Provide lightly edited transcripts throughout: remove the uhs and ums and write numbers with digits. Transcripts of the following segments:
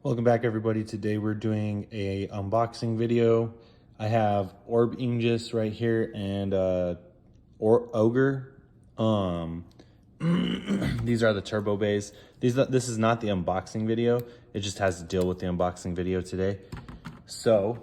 Welcome back, everybody. Today we're doing a unboxing video. I have Orb Ingis right here and Ogre. These are the turbo bays. This is not the unboxing video. It just has to deal with the unboxing video today. So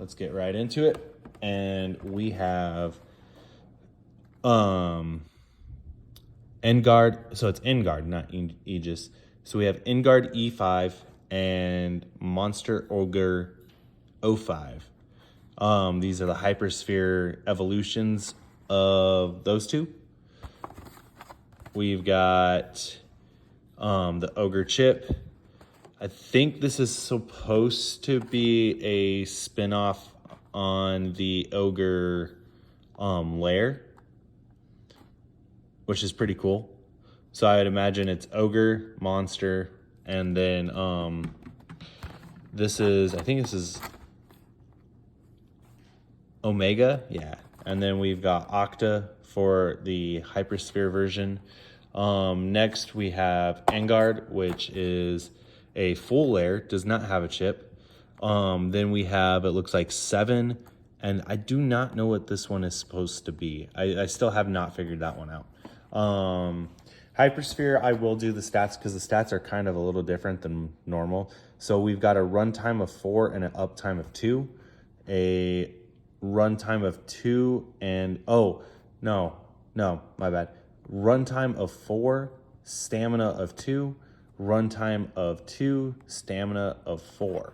let's get right into it. And we have Engaard. So it's Engaard, not Aegis. So we have Engaard E5 and Monster Ogre O5. These are the Hypersphere evolutions of those two. We've got the Ogre Chip. I think this is supposed to be a spin-off on the Ogre Lair, which is pretty cool. So I would imagine it's Ogre, Monster, and then I think this is Omega, yeah. And then we've got Octa for the Hypersphere version. Next we have Engaard, which is a full Lair, does not have a chip. Then we have, it looks like 7, and I do not know what this one is supposed to be. I still have not figured that one out. Hypersphere, I will do the stats because the stats are kind of a little different than normal. So we've got a runtime of 4 and an uptime of 2. A runtime of 2 and, oh, no, my bad. Runtime of 4, stamina of 2, runtime of 2, stamina of 4.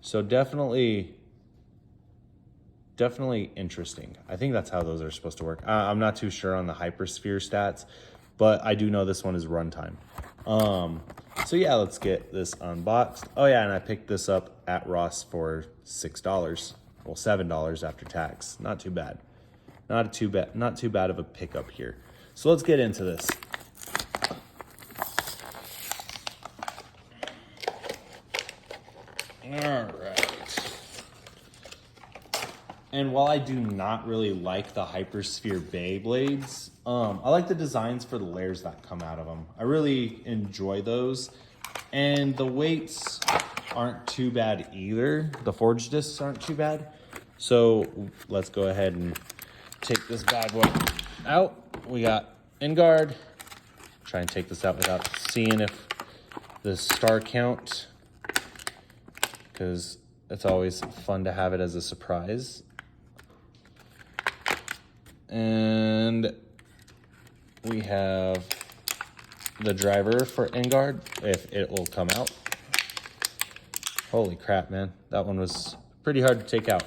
So definitely interesting. I think that's how those are supposed to work. I'm not too sure on the Hypersphere stats, but I do know this one is runtime. So yeah, let's get this unboxed. Oh yeah, and I picked this up at Ross for $6. Well, $7 after tax. Not too bad. Not too bad of a pickup here. So let's get into this. All right. And while I do not really like the Hypersphere Beyblades, I like the designs for the Lairs that come out of them. I really enjoy those. And the weights aren't too bad either. The forge discs aren't too bad. So let's go ahead and take this bad boy out. We got Engaard. Try and take this out without seeing if the star count, because it's always fun to have it as a surprise. And we have the driver for Engaard, if it will come out. Holy crap, man. That one was pretty hard to take out.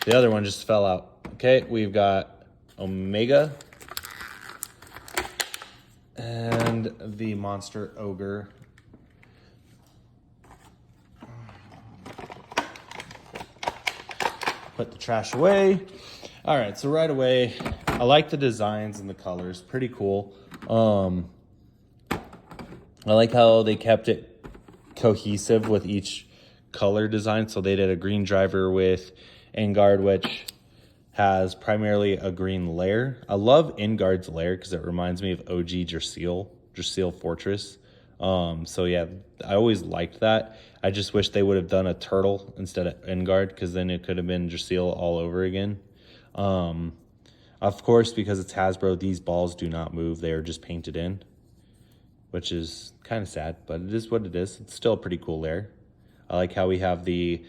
The other one just fell out. Okay, we've got Omega and the Monster Ogre. Put the trash away. All right, so right away, I like the designs and the colors, pretty cool. I like how they kept it cohesive with each color design. So they did a green driver with Engaard, which has primarily a green Lair. I love Engaard's Lair because it reminds me of OG Jerseal Fortress. So yeah, I always liked that. I just wish they would have done a turtle instead of Engaard, because then it could have been Jerseal all over again. Of course, because it's Hasbro, these balls do not move. They are just painted in, which is kind of sad, but it is what it is. It's still a pretty cool Lair. I like how we have the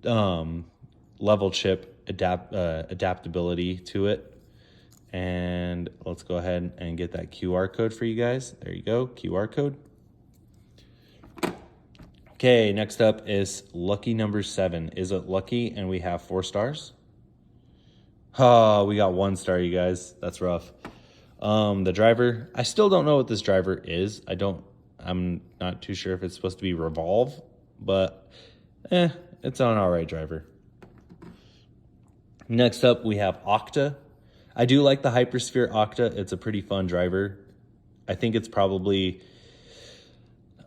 level chip adaptability to it. And let's go ahead and get that QR code for you guys. There you go, QR code. Okay, next up is lucky number 7. Is it lucky and we have 4 stars? Oh, we got 1 star, you guys. That's rough. The driver, I still don't know what this driver is. I'm not too sure if it's supposed to be Revolve, but it's an all right driver. Next up, we have Octa. I do like the Hypersphere Octa. It's a pretty fun driver. I think it's probably,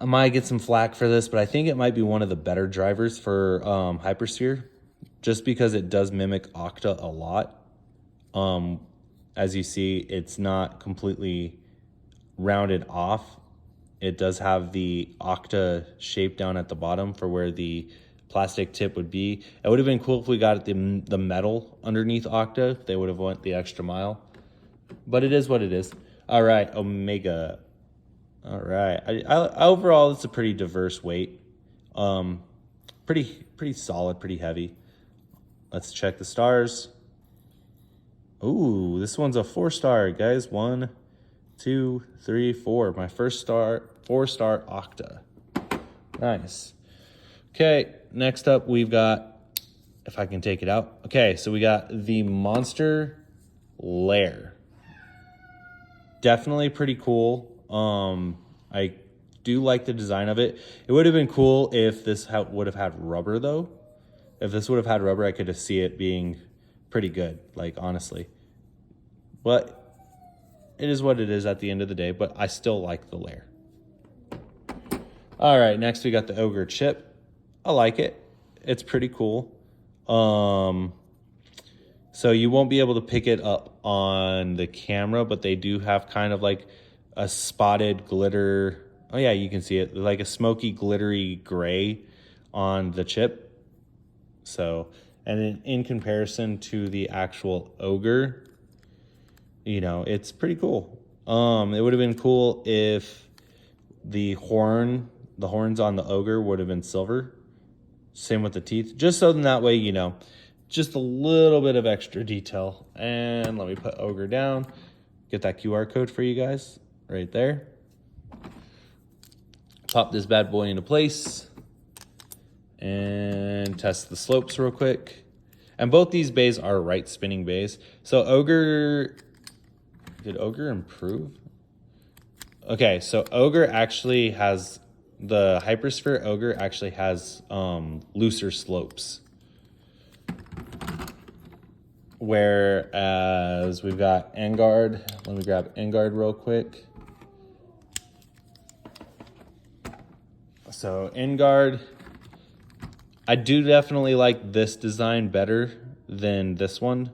I might get some flack for this, but I think it might be one of the better drivers for Hypersphere, just because it does mimic Octa a lot. As you see, it's not completely rounded off it does have the octa shape down at the bottom for where the plastic tip would be. It would have been cool if we got the metal underneath octa. They would have went the extra mile. But it is what it is. All right, Omega. All right. Overall, it's a pretty diverse weight. Pretty solid, pretty heavy. Let's check the stars. Ooh, this one's a 4-star, guys. 1, 2, 3, 4. My first 4-star octa. Nice. Okay, next up we've got, if I can take it out. Okay, so we got the Monster Lair. Definitely pretty cool. I do like the design of it. It would have been cool if this would have had rubber though. If this would have had rubber, I could have see it being pretty good, like honestly. But it is what it is at the end of the day, but I still like the Lair. All right, next we got the Ogre Chip. I like it. It's pretty cool. So you won't be able to pick it up on the camera, but they do have kind of like a spotted glitter. Oh yeah, you can see it, like a smoky glittery gray on the chip. So, and in comparison to the actual Ogre, you know, it's pretty cool. It would have been cool if the horns on the Ogre would have been silver. Same with the teeth, just so that way, you know, just a little bit of extra detail. And let me put Ogre down, get that QR code for you guys right there. Pop this bad boy into place and test the slopes real quick. And both these bays are right spinning bays. So Ogre, did Ogre improve? Okay, so Ogre actually has, the Hypersphere Ogre actually has looser slopes. Whereas we've got Engaard. Let me grab Engaard real quick. So Engaard, I do definitely like this design better than this one,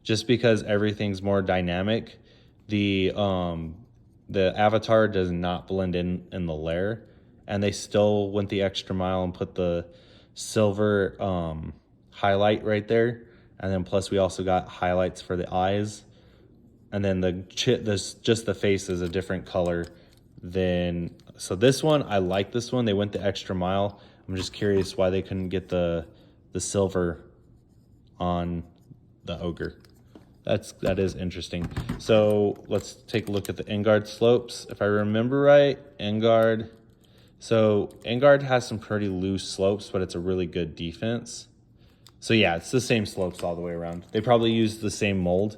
just because everything's more dynamic. The avatar does not blend in the Lair, and they still went the extra mile and put the silver highlight right there. And then plus we also got highlights for the eyes. And then just the face is a different color than, so this one, I like this one. They went the extra mile. I'm just curious why they couldn't get the silver on the Ogre. That is interesting. So let's take a look at the Engaard slopes. If I remember right, Engaard has some pretty loose slopes, but it's a really good defense. So yeah, it's the same slopes all the way around. They probably used the same mold.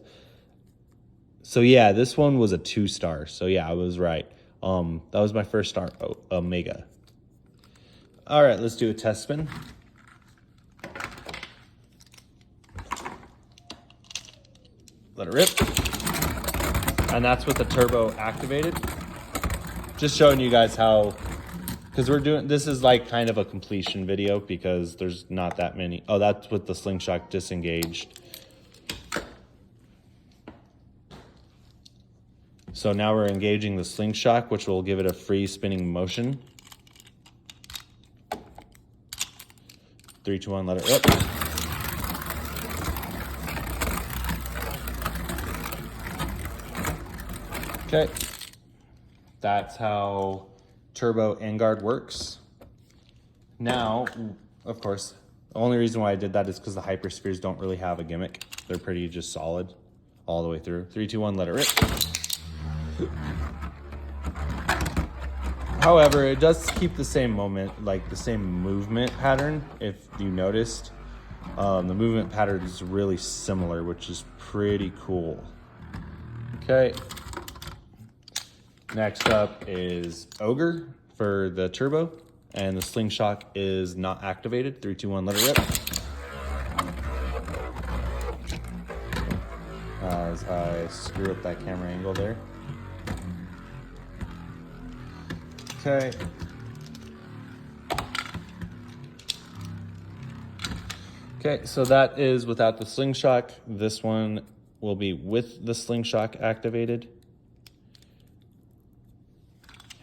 So yeah, this one was a 2-star. So yeah, I was right. That was my first star, Omega. All right, let's do a test spin. Let it rip. And that's with the turbo activated. Just showing you guys how, because this is like kind of a completion video because there's not that many. Oh, that's with the slingshot disengaged. So now we're engaging the slingshot, which will give it a free spinning motion. 3, 2, 1, let it rip. Okay, that's how Turbo Engaard works. Now, of course, the only reason why I did that is because the Hyperspheres don't really have a gimmick. They're pretty just solid all the way through. 3, 2, 1, let it rip. However, it does keep the same moment, like the same movement pattern. If you noticed, the movement pattern is really similar, which is pretty cool. Okay. Next up is Ogre for the turbo, and the slingshot is not activated. 3, 2, 1, let it rip. As I screw up that camera angle there. Okay. Okay, so that is without the slingshot. This one will be with the slingshot activated.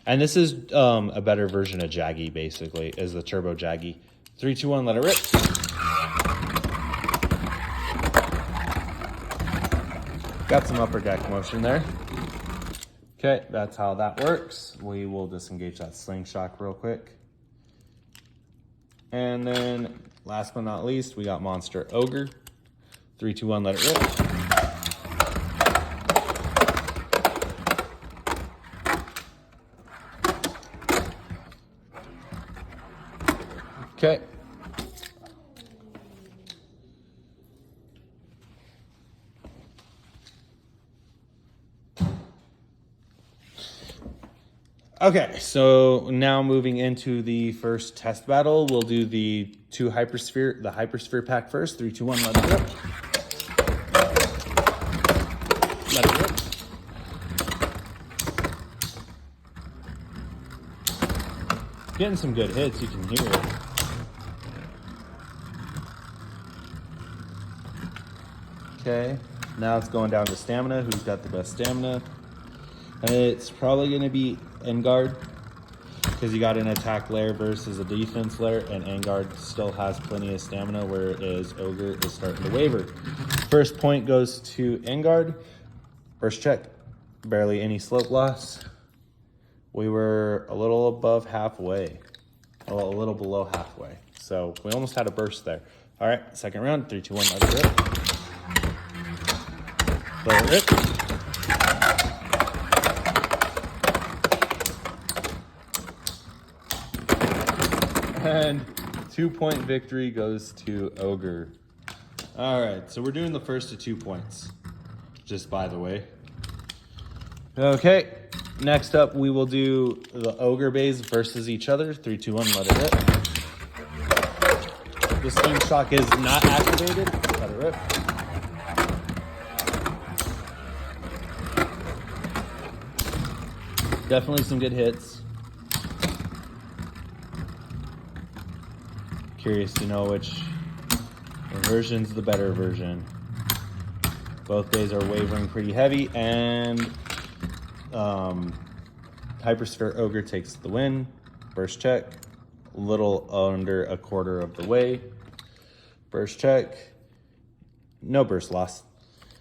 And this is a better version of Jaggy, basically, is the Turbo Jaggy. 3, 2, 1, let it rip. Got some upper deck motion there. Okay, that's how that works. We will disengage that slingshot real quick. And then, last but not least, we got Monster Ogre. 3, 2, 1, let it rip. Okay. Okay, so now moving into the first test battle, we'll do the Hypersphere pack first. 3, 2, 1, let it rip. Let it rip. Getting some good hits, you can hear it. Okay, now it's going down to stamina. Who's got the best stamina? And it's probably going to be Engaard, because you got an attack Lair versus a defense Lair, and Engaard still has plenty of stamina, whereas Ogre is starting to waver. First point goes to Engaard. First check, barely any slope loss. We were a little above halfway, well, a little below halfway. So we almost had a burst there. All right, second round, 3, 2, 1, let it rip. Let it rip. And 2-point victory goes to Ogre. All right, so we're doing the first of 2 points, just by the way. Okay, next up we will do the Ogre bays versus each other. 3, 2, 1, let it rip. The slingshot is not activated. Let it rip. Definitely some good hits. Curious to know which version's the better version. Both bays are wavering pretty heavy, and Hypersphere Ogre takes the win. Burst check, a little under a quarter of the way. Burst check, no burst loss.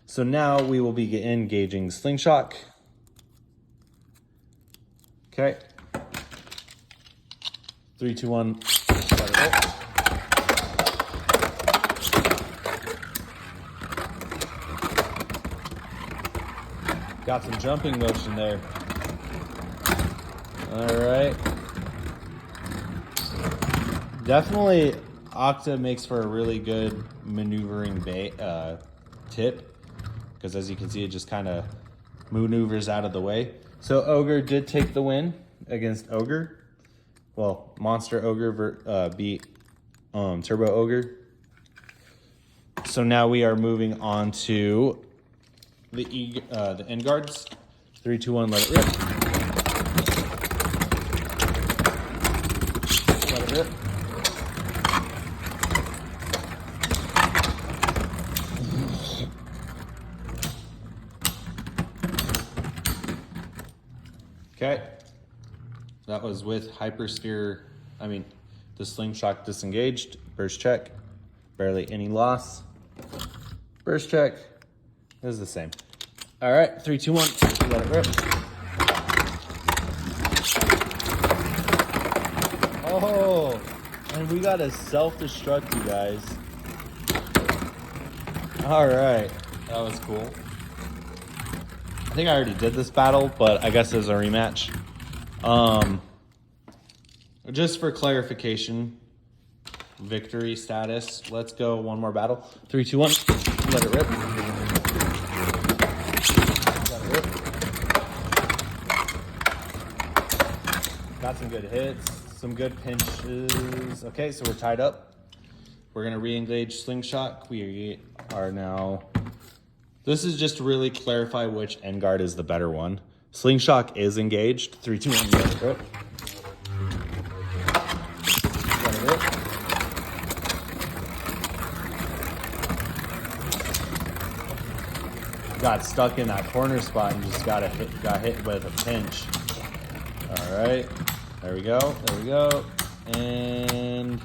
So now we will be engaging Slingshot. Okay. 3, 2, 1. Let it rip. Got some jumping motion there. All right. Definitely, Octa makes for a really good maneuvering tip, because as you can see, it just kind of maneuvers out of the way. So Ogre did take the win against Ogre. Well, Monster Ogre beat Turbo Ogre. So now we are moving on to the Engaards. 3, 2, 1, let it rip. Let it rip. Okay. That was with Hypersphere, the Slingshot disengaged. Burst check, barely any loss. Burst check is the same. All right, 3, 2, 1, let it rip. Oh, and we got a self-destruct, you guys. All right, that was cool. I think I already did this battle, but I guess there's a rematch. Just for clarification, victory status. Let's go one more battle. 3, 2, 1, let it rip. Got some good hits, some good pinches. Okay, so we're tied up. We're gonna re-engage Slingshot. We are now, this is just to really clarify which Engaard is the better one. Slingshot is engaged. 3, 2, 1, let it rip. Let it rip. Got stuck in that corner spot and just got hit with a pinch. All All right, there we go, there we go. And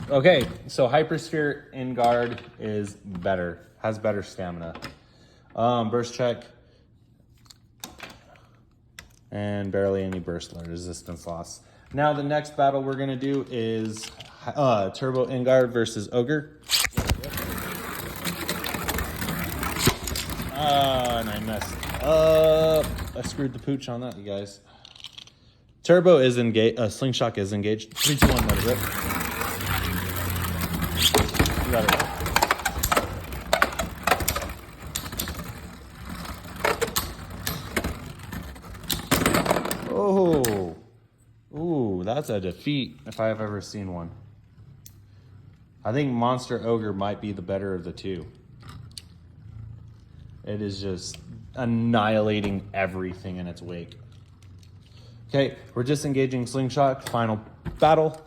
okay, so Hypersphere Engaard is better, has better stamina. Burst check. And barely any burst resistance loss. Now the next battle we're gonna do is Turbo Engaard versus Ogre. And I messed up. I screwed the pooch on that, you guys. Turbo is engaged. Slingshot is engaged. 3, 2, 1. Let it rip. Let it rip. Oh, ooh, that's a defeat if I have ever seen one. I think Monster Ogre might be the better of the two. It is just annihilating everything in its wake. Okay, we're disengaging Slingshot. Final battle.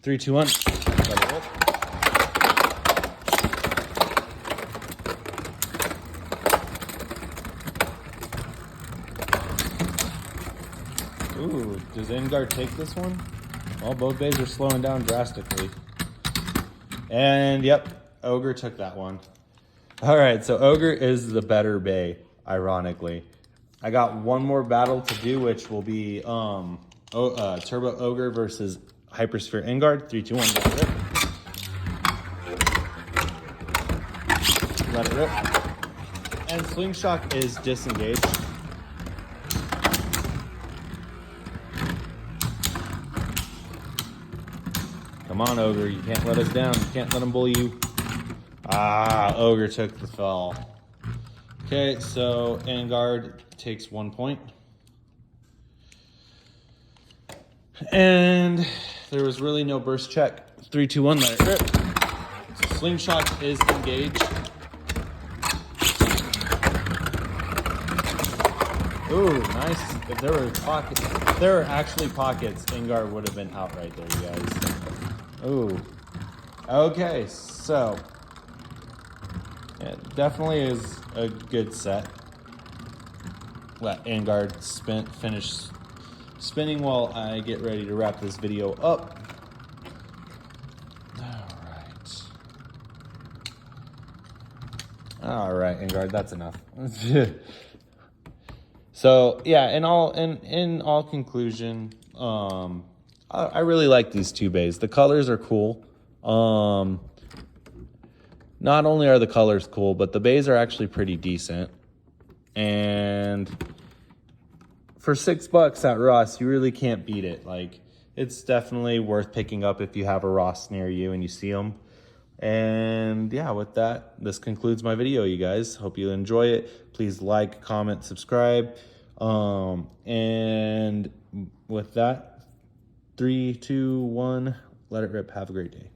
3, 2, 1. Let it rip. Ooh, does Engaard take this one? Well, both bays are slowing down drastically. And yep, Ogre took that one. All right, so Ogre is the better bay, ironically. I got one more battle to do, which will be Turbo Ogre versus Hypersphere Engaard. 3, 2, 1, let it rip. Let it rip. And Slingshot is disengaged. Come on, Ogre, you can't let us down. You can't let him bully you. Ah, Ogre took the fall. Okay, so Engaard takes 1 point. And there was really no burst check. 3, 2, 1, let it rip. So Slingshot is engaged. Ooh, nice. If there were pockets, if there were actually pockets, Engaard would have been out right there, you guys. Ooh. Okay, so it definitely is a good set. Let Engaard finish spinning while I get ready to wrap this video up. All right, Engaard, that's enough. So yeah, in all conclusion, I really like these two bays. The colors are cool. Not only are the colors cool, but the bays are actually pretty decent. And for $6 at Ross, you really can't beat it. Like, it's definitely worth picking up if you have a Ross near you and you see them. And yeah, with that, this concludes my video, you guys. Hope you enjoy it. Please like, comment, subscribe. And with that, 3, 2, 1, let it rip. Have a great day.